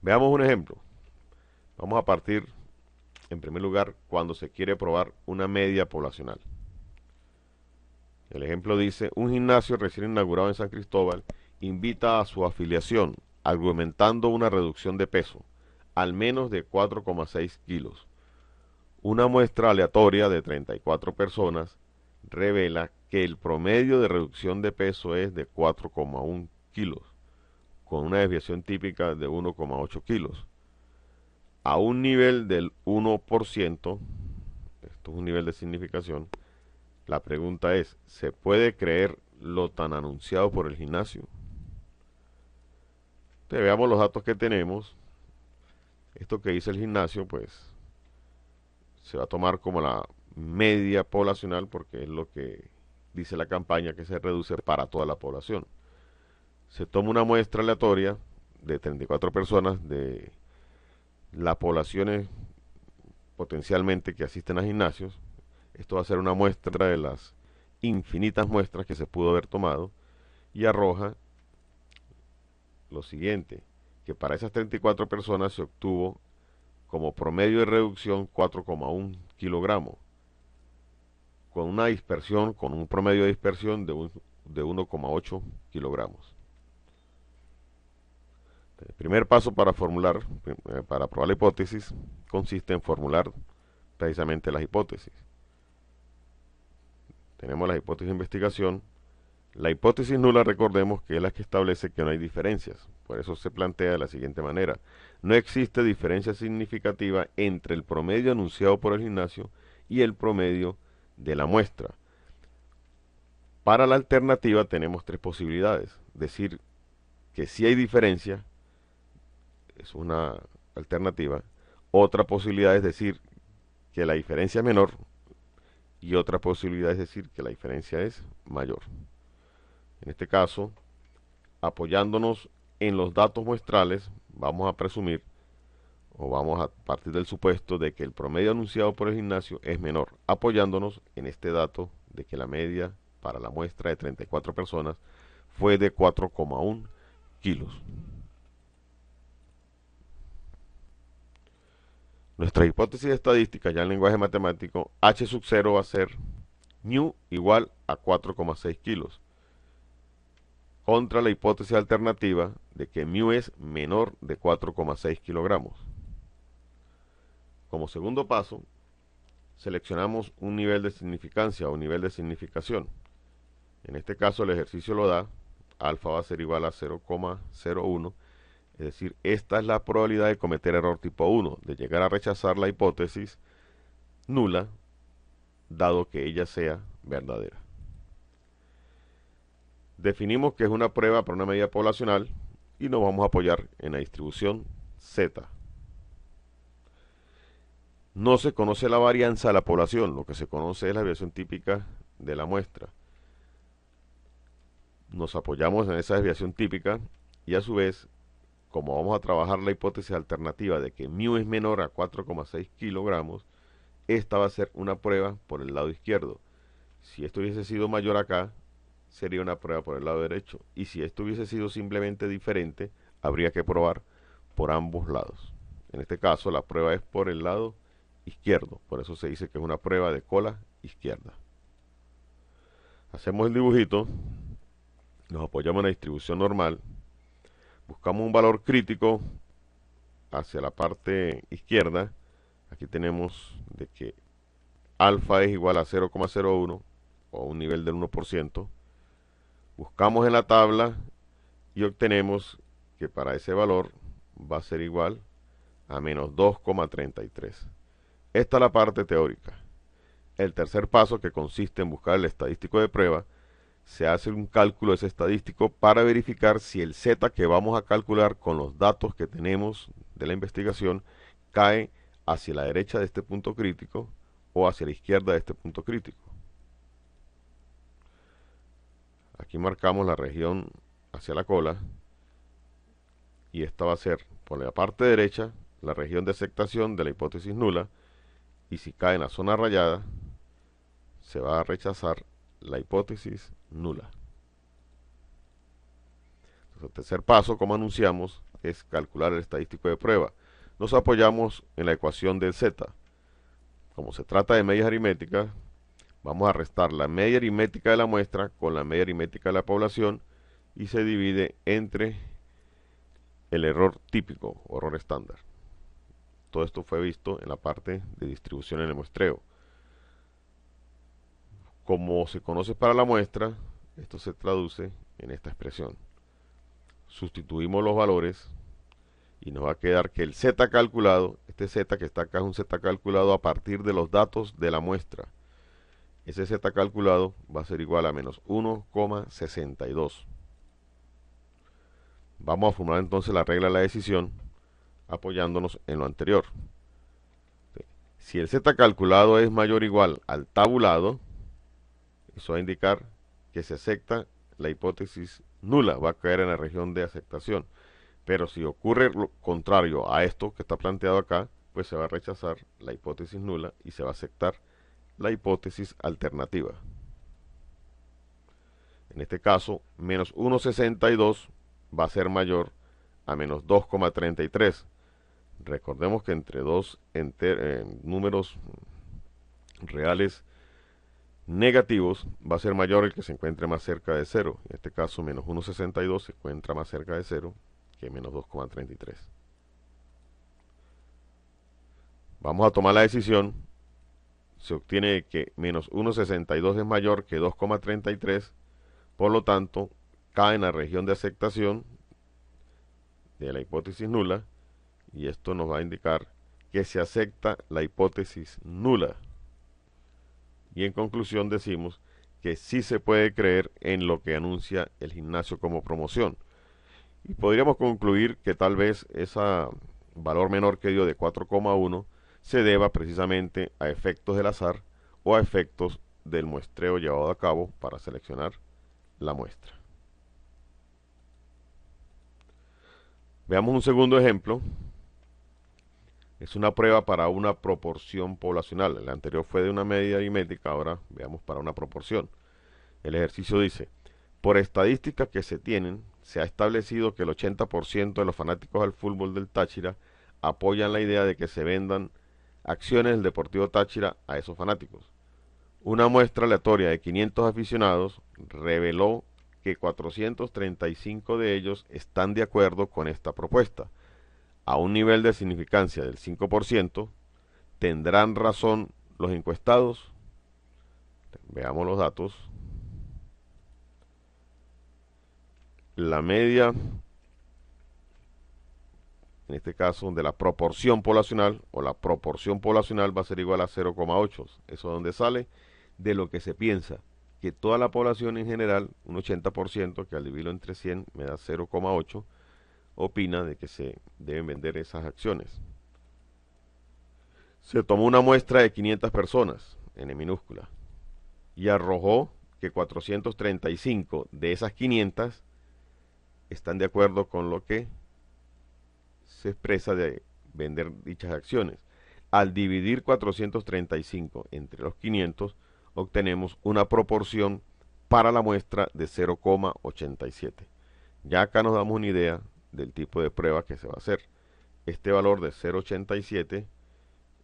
Veamos un ejemplo. Vamos a partir, en primer lugar, cuando se quiere probar una media poblacional. El ejemplo dice, un gimnasio recién inaugurado en San Cristóbal invita a su afiliación, argumentando una reducción de peso, al menos de 4,6 kilos. Una muestra aleatoria de 34 personas revela que el promedio de reducción de peso es de 4,1 kilos, con una desviación típica de 1,8 kilos. A un nivel del 1%, esto es un nivel de significación, la pregunta es, ¿se puede creer lo tan anunciado por el gimnasio? Entonces, veamos los datos que tenemos. Esto que dice el gimnasio, pues se va a tomar como la media poblacional porque es lo que dice la campaña que se reduce para toda la población. Se toma una muestra aleatoria de 34 personas de las poblaciones potencialmente que asisten a gimnasios. Esto va a ser una muestra de las infinitas muestras que se pudo haber tomado y arroja lo siguiente, que para esas 34 personas se obtuvo como promedio de reducción 4,1 kilogramos, con una dispersión, con un promedio de dispersión de 1,8 kilogramos. El primer paso para formular, para probar la hipótesis, consiste en formular precisamente las hipótesis. Tenemos la hipótesis de investigación. La hipótesis nula, recordemos que es la que establece que no hay diferencias. Por eso se plantea de la siguiente manera. No existe diferencia significativa entre el promedio anunciado por el gimnasio y el promedio de la muestra. Para la alternativa tenemos tres posibilidades. Decir que sí hay diferencia, es una alternativa. Otra posibilidad es decir que la diferencia es menor y otra posibilidad es decir que la diferencia es mayor. En este caso, apoyándonos en los datos muestrales, vamos a presumir o vamos a partir del supuesto de que el promedio anunciado por el gimnasio es menor, apoyándonos en este dato de que la media para la muestra de 34 personas fue de 4,1 kilos. Nuestra hipótesis estadística, ya en lenguaje matemático, h sub 0 va a ser mu igual a 4,6 kilos, contra la hipótesis alternativa de que mu es menor de 4,6 kilogramos. Como segundo paso, seleccionamos un nivel de significancia o nivel de significación. En este caso el ejercicio lo da, alfa va a ser igual a 0,01, es decir, esta es la probabilidad de cometer error tipo 1, de llegar a rechazar la hipótesis nula, dado que ella sea verdadera. Definimos que es una prueba para una medida poblacional y nos vamos a apoyar en la distribución Z. No se conoce la varianza de la población, lo que se conoce es la desviación típica de la muestra. Nos apoyamos en esa desviación típica y a su vez, como vamos a trabajar la hipótesis alternativa de que mu es menor a 4,6 kilogramos, esta va a ser una prueba por el lado izquierdo. Si esto hubiese sido mayor acá, sería una prueba por el lado derecho. Y si esto hubiese sido simplemente diferente, habría que probar por ambos lados. En este caso, la prueba es por el lado izquierdo. Por eso se dice que es una prueba de cola izquierda. Hacemos el dibujito, nos apoyamos en la distribución normal, buscamos un valor crítico hacia la parte izquierda. Aquí tenemos de que alfa es igual a 0,01 o un nivel del 1%. Buscamos en la tabla y obtenemos que para ese valor va a ser igual a menos 2,33. Esta es la parte teórica. El tercer paso, que consiste en buscar el estadístico de prueba, se hace un cálculo de ese estadístico para verificar si el z que vamos a calcular con los datos que tenemos de la investigación cae hacia la derecha de este punto crítico o hacia la izquierda de este punto crítico. Aquí marcamos la región hacia la cola y esta va a ser por la parte derecha la región de aceptación de la hipótesis nula, y si cae en la zona rayada se va a rechazar la hipótesis nula. Entonces, el tercer paso, como anunciamos, es calcular el estadístico de prueba. Nos apoyamos en la ecuación del Z. Como se trata de medias aritméticas, vamos a restar la media aritmética de la muestra con la media aritmética de la población y se divide entre el error típico o error estándar. Todo esto fue visto en la parte de distribución en el muestreo. Como se conoce para la muestra, esto se traduce en esta expresión. Sustituimos los valores y nos va a quedar que el Z calculado, este Z que está acá es un Z calculado a partir de los datos de la muestra. Ese Z calculado va a ser igual a menos 1,62. Vamos a formular entonces la regla de la decisión apoyándonos en lo anterior. Si el Z calculado es mayor o igual al tabulado, eso va a indicar que se acepta la hipótesis nula, va a caer en la región de aceptación. Pero si ocurre lo contrario a esto que está planteado acá, pues se va a rechazar la hipótesis nula y se va a aceptar la hipótesis alternativa. En este caso, menos 1,62 va a ser mayor a menos 2,33. Recordemos que entre dos números reales negativos va a ser mayor el que se encuentre más cerca de 0. En este caso, menos 1,62 se encuentra más cerca de 0 que menos 2,33. Vamos a tomar la decisión. Se obtiene que menos 1,62 es mayor que 2,33. Por lo tanto, cae en la región de aceptación de la hipótesis nula. Y esto nos va a indicar que se acepta la hipótesis nula. Y en conclusión decimos que sí se puede creer en lo que anuncia el gimnasio como promoción. Y podríamos concluir que tal vez ese valor menor que dio de 4,1 se deba precisamente a efectos del azar o a efectos del muestreo llevado a cabo para seleccionar la muestra. Veamos un segundo ejemplo. Es una prueba para una proporción poblacional. El anterior fue de una media aritmética, ahora veamos para una proporción. El ejercicio dice: por estadísticas que se tienen, se ha establecido que el 80% de los fanáticos al fútbol del Táchira apoyan la idea de que se vendan acciones del Deportivo Táchira a esos fanáticos. Una muestra aleatoria de 500 aficionados reveló que 435 de ellos están de acuerdo con esta propuesta. A un nivel de significancia del 5%, ¿tendrán razón los encuestados? Veamos los datos. La media, en este caso, de la proporción poblacional, o la proporción poblacional va a ser igual a 0,8. ¿Eso de dónde sale? De lo que se piensa, que toda la población en general, un 80%, que al dividirlo entre 100 me da 0,8, opina de que se deben vender esas acciones. Se tomó una muestra de 500 personas, N minúscula, y arrojó que 435 de esas 500 están de acuerdo con lo que se expresa de vender dichas acciones. Al dividir 435 entre los 500, obtenemos una proporción para la muestra de 0,87. Ya acá nos damos una idea del tipo de prueba que se va a hacer. Este valor de 0,87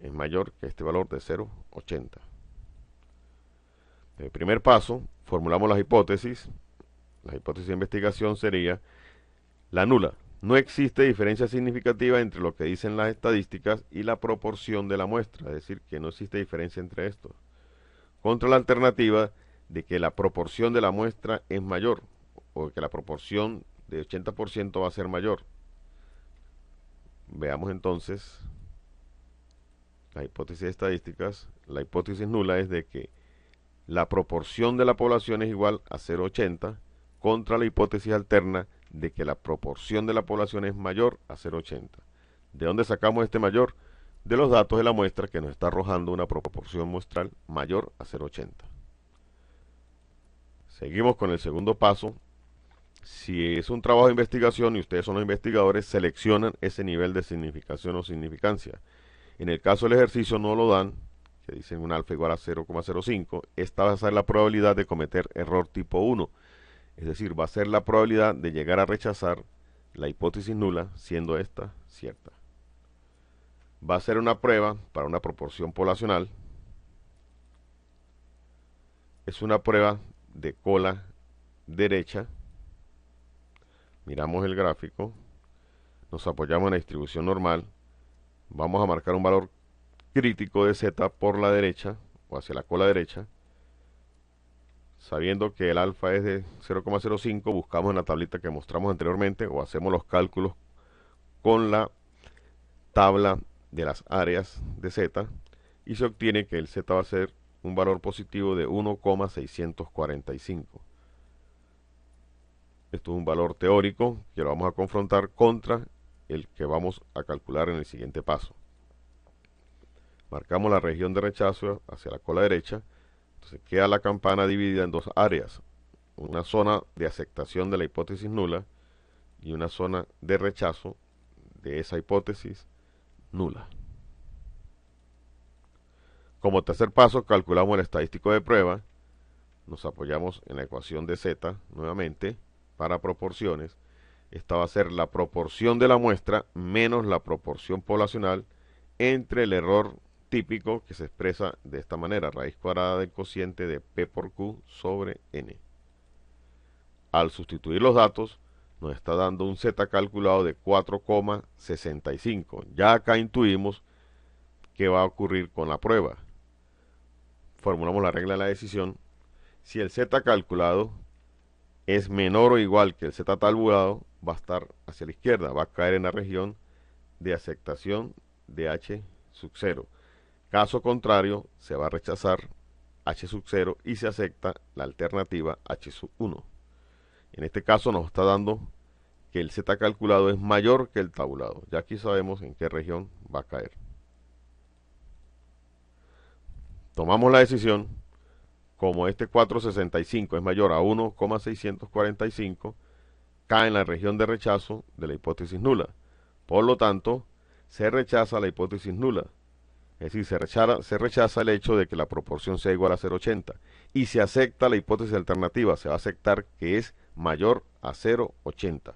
es mayor que este valor de 0,80. En el primer paso, formulamos las hipótesis. La hipótesis de investigación sería la nula. No existe diferencia significativa entre lo que dicen las estadísticas y la proporción de la muestra, es decir, que no existe diferencia entre estos. Contra la alternativa de que la proporción de la muestra es mayor, o que la proporción de 80% va a ser mayor. Veamos entonces las hipótesis estadísticas. La hipótesis nula es de que la proporción de la población es igual a 0,80 contra la hipótesis alterna de que la proporción de la población es mayor a 0,80. ¿De dónde sacamos este mayor? De los datos de la muestra que nos está arrojando una proporción muestral mayor a 0,80. Seguimos con el segundo paso. Si es un trabajo de investigación y ustedes son los investigadores, seleccionan ese nivel de significación o significancia. En el caso del ejercicio no lo dan, que dicen un alfa igual a 0,05. Esta va a ser la probabilidad de cometer error tipo 1. Es decir, va a ser la probabilidad de llegar a rechazar la hipótesis nula, siendo esta cierta. Va a ser una prueba para una proporción poblacional. Es una prueba de cola derecha. Miramos el gráfico, nos apoyamos en la distribución normal, vamos a marcar un valor crítico de z por la derecha o hacia la cola derecha. Sabiendo que el alfa es de 0,05, buscamos en la tablita que mostramos anteriormente o hacemos los cálculos con la tabla de las áreas de z y se obtiene que el z va a ser un valor positivo de 1,645. Esto es un valor teórico que lo vamos a confrontar contra el que vamos a calcular en el siguiente paso. Marcamos la región de rechazo hacia la cola derecha. Entonces queda la campana dividida en dos áreas. Una zona de aceptación de la hipótesis nula y una zona de rechazo de esa hipótesis nula. Como tercer paso, calculamos el estadístico de prueba. Nos apoyamos en la ecuación de z nuevamente para proporciones. Esta va a ser la proporción de la muestra menos la proporción poblacional entre el error típico que se expresa de esta manera, raíz cuadrada del cociente de P por Q sobre N. Al sustituir los datos, nos está dando un z calculado de 4,65. Ya acá intuimos qué va a ocurrir con la prueba. Formulamos la regla de la decisión. Si el z calculado es menor o igual que el z tabulado, va a estar hacia la izquierda, va a caer en la región de aceptación de h sub 0. Caso contrario, se va a rechazar h sub 0 y se acepta la alternativa h sub 1. En este caso nos está dando que el z calculado es mayor que el tabulado. Ya aquí sabemos en qué región va a caer. Tomamos la decisión. Como este 465 es mayor a 1,645, cae en la región de rechazo de la hipótesis nula. Por lo tanto, se rechaza la hipótesis nula. Es decir, se rechaza el hecho de que la proporción sea igual a 0,80. Y se acepta la hipótesis alternativa. Se va a aceptar que es mayor a 0,80.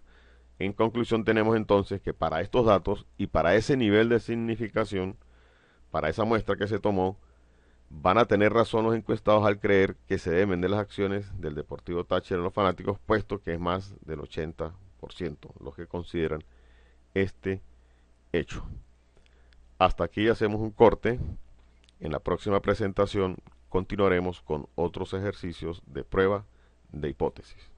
En conclusión, tenemos entonces que para estos datos y para ese nivel de significación, para esa muestra que se tomó, van a tener razón los encuestados al creer que se deben vender las acciones del Deportivo Táchira a los fanáticos, puesto que es más del 80% los que consideran este hecho. Hasta aquí hacemos un corte. En la próxima presentación continuaremos con otros ejercicios de prueba de hipótesis.